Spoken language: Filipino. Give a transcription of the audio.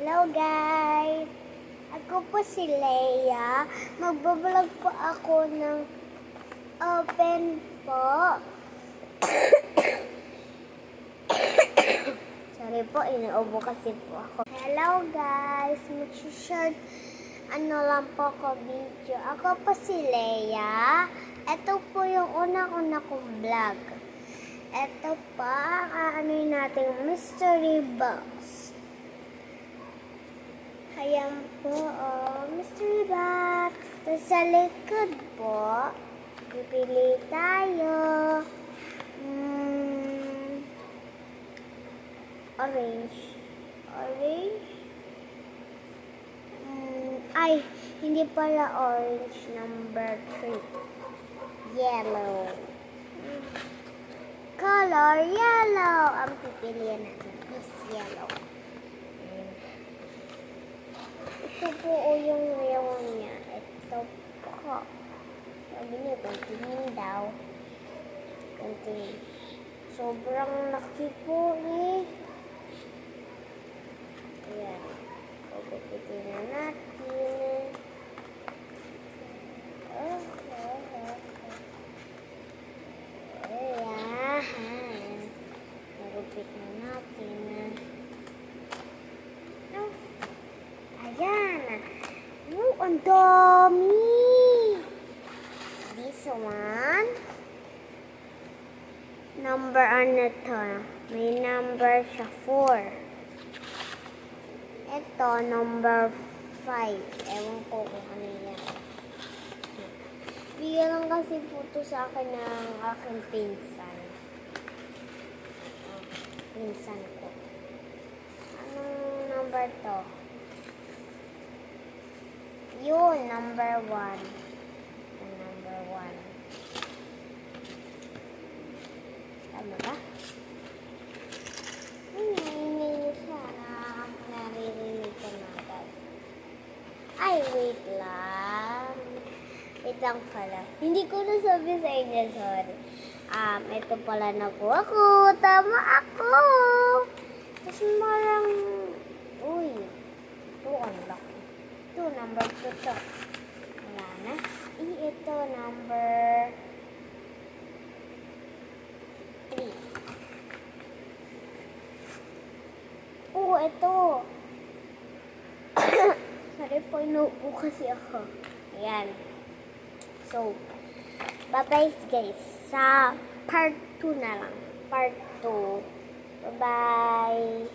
Hello guys! Ako po si Leia. Magbablog po ako ng open po. Sorry po, inuubo kasi po ako. Hello guys! Mag-short lang po ko video. Ako po si Leia. Ito po yung una-una kong vlog. Ito pa, kaanoy natin mystery box. Ayan po, mystery box. Tapos sa likod po, pipili tayo. Orange. Orange? Ay, hindi pala orange. Number 3. Yellow. Color yellow. Ang pipilian natin is yellow. Ito po yung rayon niya. Ito po. Sabi niya, kontingin daw. Kontingin. Sobrang laki po eh. Ayan. Pupupitin na natin. Ayan. Narupit na natin. Ayan. Ang dami. This one. Number ano to? May number siya 4. Ito, number 5. Ewan ko kung ano yan. Bigyan lang kasi po ito sa akin ng aking pinsan. Pinsan ko. Anong number to? Yun, number 1. Number 1. Tama ba? Naiinig siya. Naririnig ka na agad. Ay, wait lang. Wait lang pala. Hindi ko nasabi sa inyo, sorry. Ito pala nakuha ko. Tama ako. Tapos marang, uy. Ito, ang laki. Ito, number 2 to. Wala na. Ito, number 3. Oo, ito. Sorry po, inuupo kasi ako. Ayan. So, bye-bye guys. Sa part 2 na lang. Part 2. Bye-bye.